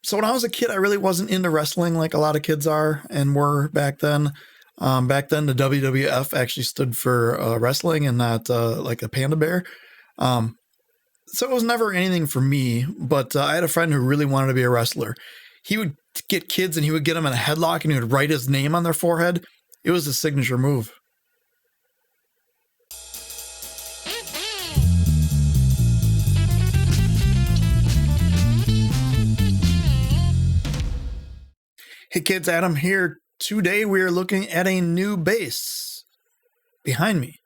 So when I was a kid, I really wasn't into wrestling like a lot of kids are and were back then. Back then, the WWF actually stood for wrestling and not like a panda bear. So it was never anything for me, but I had a friend who really wanted to be a wrestler. He would get kids and he would get them in a headlock and he would write his name on their forehead. It was his signature move. Hey kids, Adam here. Today we are looking at a new bass behind me.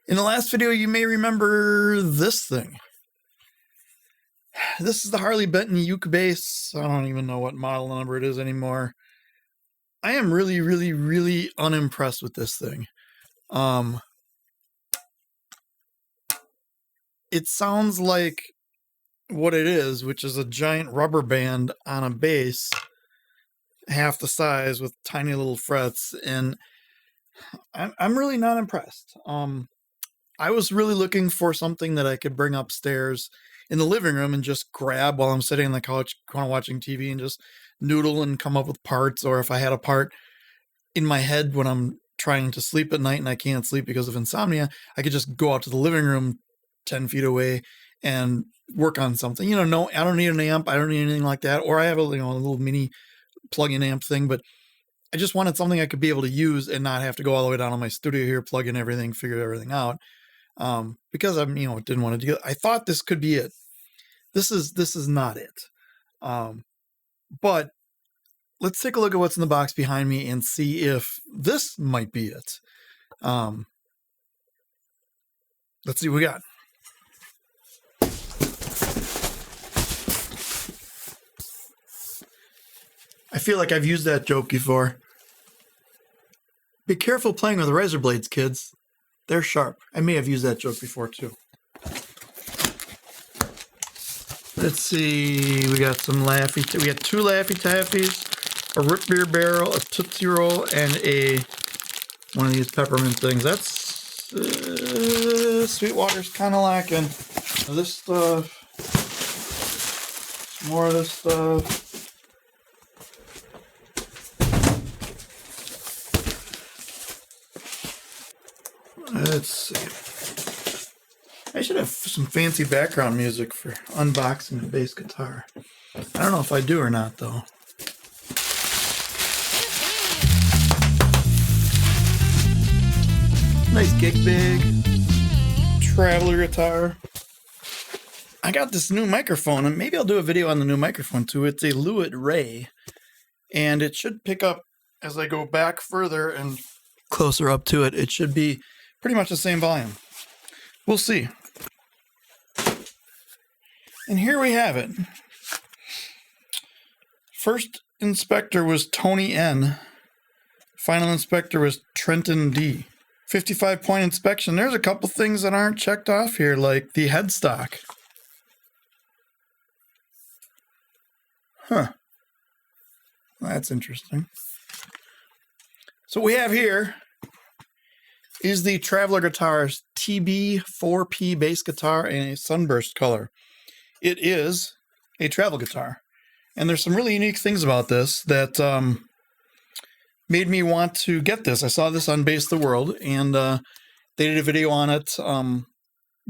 In the last video, you may remember this thing. This is the Harley Benton Uke bass. I don't even know what model number it is anymore. I am really unimpressed with this thing. It sounds like what it is, which is a giant rubber band on a bass, half the size with tiny little frets, and I'm really not impressed. I was really looking for something that I could bring upstairs in the living room and just grab while I'm sitting on the couch kind of watching TV and just noodle and come up with parts. Or if I had a part in my head when I'm trying to sleep at night and I can't sleep because of insomnia, I could just go out to the living room 10 feet away and work on something. You know, no, I don't need an amp. I don't need anything like that. Or I have a little mini plug-in amp thing, but I just wanted something I could be able to use and not have to go all the way down to my studio here, plug in everything, figure everything out. Because I'm, didn't want to do it. I thought this could be it. This is not it. But let's take a look at what's in the box behind me and see if this might be it. Let's see what we got. I feel like I've used that joke before. Be careful playing with razor blades, kids. They're sharp. I may have used that joke before, too. Let's see. We got some we got 2 Laffy Taffies, a root beer barrel, a Tootsie Roll, and one of these peppermint things. That's Sweetwater's kind of lacking. This stuff. More of this stuff. Let's see. I should have some fancy background music for unboxing the bass guitar. I don't know if I do or not, though. Nice gig bag. Traveler guitar. I got this new microphone, and maybe I'll do a video on the new microphone, too. It's a Lewitt Ray, and it should pick up as I go back further and closer up to it. It should be pretty much the same volume. We'll see. And here we have it. First inspector was Tony N. Final inspector was Trenton D. 55-point inspection. There's a couple things that aren't checked off here, like the headstock. Huh. That's interesting. So what we have here is the Traveler Guitars TB-4P bass guitar in a sunburst color. It is a travel guitar. And there's some really unique things about this that made me want to get this. I saw this on Bass the World, and they did a video on it,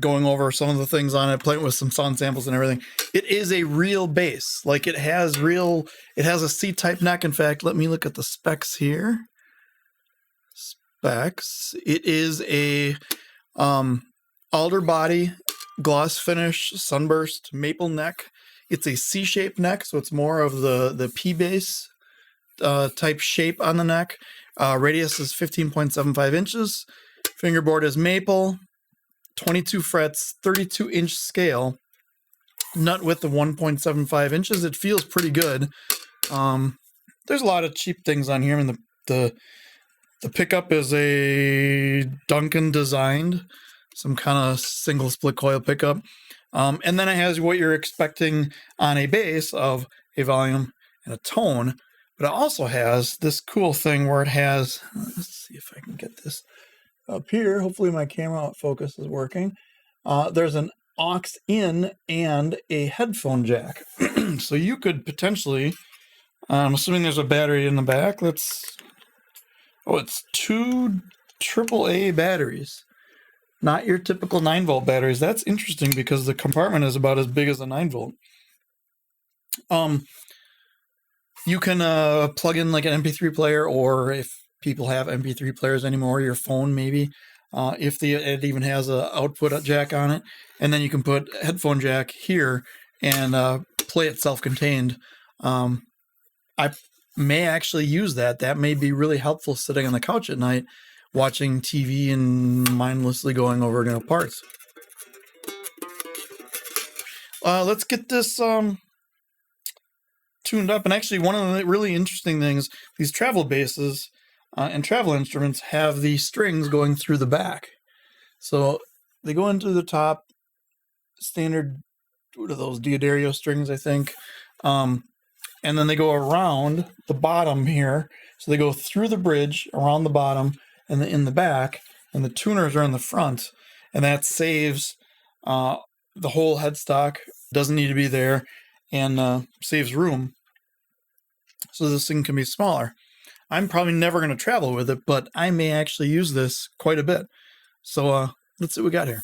going over some of the things on it, playing with some sound samples and everything. It is a real bass. Like, it has a C-type neck. In fact, let me look at the specs here. It is a alder body, gloss finish, sunburst, maple neck. It's a C-shaped neck, so it's more of the P bass type shape on the neck. Radius is 15.75 inches. Fingerboard is maple, 22 frets, 32-inch scale. Nut width of 1.75 inches. It feels pretty good. There's a lot of cheap things on here. I mean, the pickup is a Duncan designed, some kind of single split coil pickup. And then it has what you're expecting on a bass of a volume and a tone. But it also has this cool thing where it has, let's see if I can get this up here. Hopefully my camera focus is working. There's an aux in and a headphone jack. So you could potentially, I'm assuming there's a battery in the back. It's 2 AAA batteries, not your typical 9-volt batteries. That's interesting because the compartment is about as big as a 9-volt. You can plug in like an MP3 player, or if people have MP3 players anymore, your phone maybe, if it even has a output jack on it, and then you can put headphone jack here and play it self-contained. I may actually use that. That may be really helpful sitting on the couch at night, watching TV and mindlessly going over parts. Let's get this tuned up. And actually, one of the really interesting things, these travel bases and travel instruments have the strings going through the back. So they go into the top, standard, what are those, Diodario strings, I think. And then they go around the bottom here. So they go through the bridge, around the bottom, and in the back, and the tuners are in the front. And that saves the whole headstock, doesn't need to be there, and saves room. So this thing can be smaller. I'm probably never going to travel with it, but I may actually use this quite a bit. So let's see what we got here.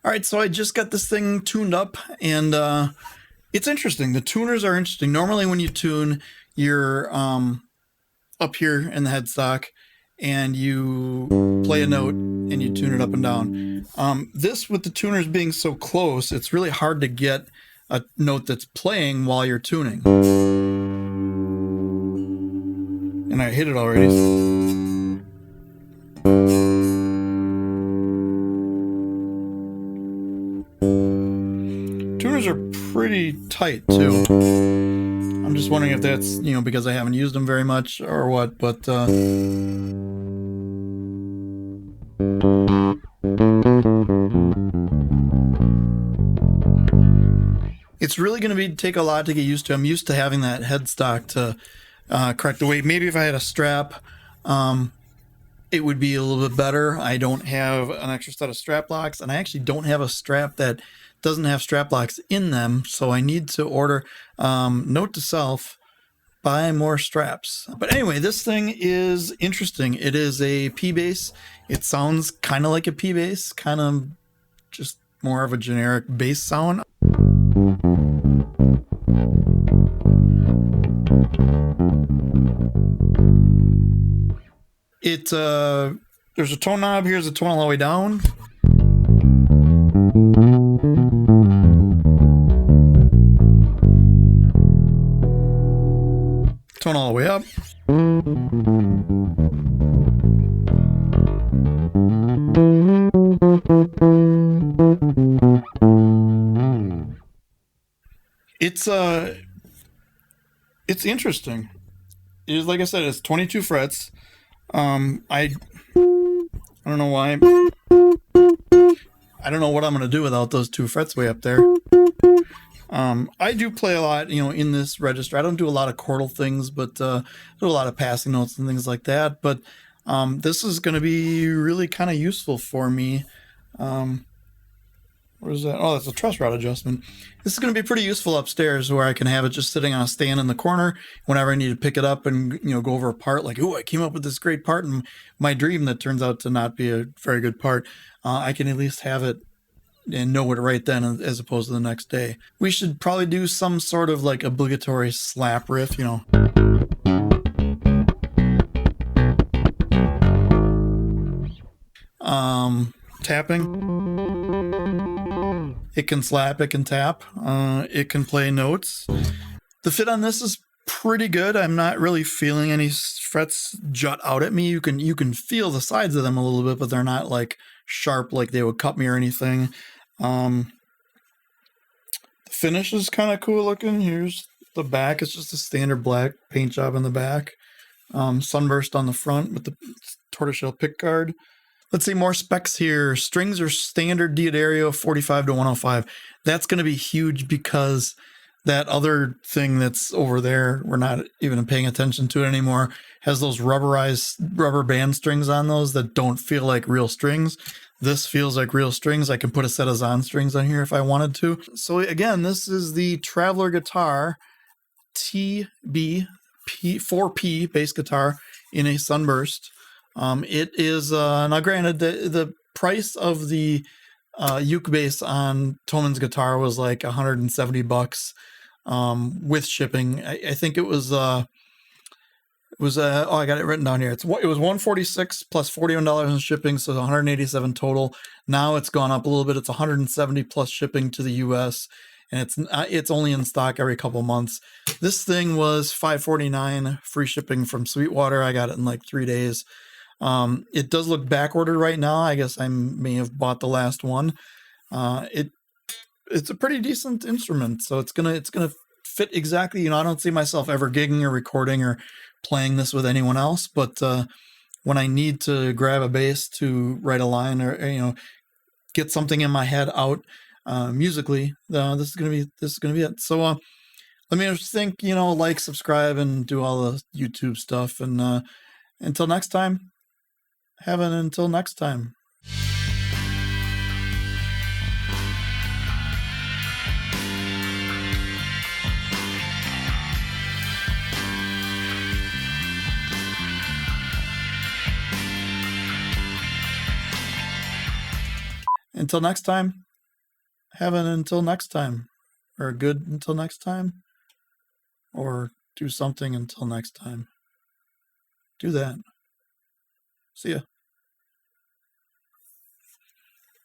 All right, so I just got this thing tuned up, and it's interesting. The tuners are interesting. Normally when you tune, you're up here in the headstock, and you play a note, and you tune it up and down. This, with the tuners being so close, it's really hard to get a note that's playing while you're tuning. And I hit it already. Tuners are pretty tight too. I'm just wondering if that's, because I haven't used them very much or what, but it's really going to take a lot to get used to. I'm used to having that headstock to correct the weight. Maybe if I had a strap, it would be a little bit better. I don't have an extra set of strap locks, and I actually don't have a strap that doesn't have strap locks in them, so I need to order, note to self, buy more straps. But anyway, this thing is interesting. It is a P bass. It sounds kind of like a P bass, kind of just more of a generic bass sound. There's a tone knob. Here's a tone all the way down. Tone all the way up. It's interesting. It is, like I said, it's 22 frets. I don't know why. I don't know what I'm going to do without those 2 frets way up there. I do play a lot, in this register. I don't do a lot of chordal things, but do a lot of passing notes and things like that. But this is going to be really kind of useful for me. What is that? Oh, that's a truss rod adjustment. This is going to be pretty useful upstairs, where I can have it just sitting on a stand in the corner whenever I need to pick it up and go over a part. Like, oh, I came up with this great part in my dream that turns out to not be a very good part. I can at least have it and know it right then, as opposed to the next day. We should probably do some sort of like obligatory slap riff, tapping. It can slap, it can tap, it can play notes. The fit on this is pretty good. I'm not really feeling any frets jut out at me. You can feel the sides of them a little bit, but they're not like sharp like they would cut me or anything. The finish is kind of cool looking. Here's the back. It's just a standard black paint job in the back. Sunburst on the front with the tortoiseshell pickguard. Let's see, more specs here. Strings are standard Diodario 45 to 105. That's going to be huge because That other thing that's over there, we're not even paying attention to it anymore, has those rubberized rubber band strings on those that don't feel like real strings. This feels like real strings. I can put a set of Zon strings on here if I wanted to. So again, this is the Traveler guitar TB-4P bass guitar in a Sunburst. It is, now granted, the price of the uke bass on Toman's guitar was like $170 with shipping. I think it was oh, I got it written down here. It was $146 plus $41 in shipping, so $187 total. Now it's gone up a little bit. It's $170 plus shipping to the US, and it's only in stock every couple months. This thing was $549 free shipping from Sweetwater. I got it in like 3 days. It does look back ordered right now. I guess I may have bought the last one. It's a pretty decent instrument, so it's gonna fit exactly. You know, I don't see myself ever gigging or recording or playing this with anyone else, but when I need to grab a bass to write a line or get something in my head out musically, this is gonna be it. So let me just think, like, subscribe, and do all the YouTube stuff, and until next time, until next time. Until next time, until next time, or good until next time, or do something until next time. Do that. See ya.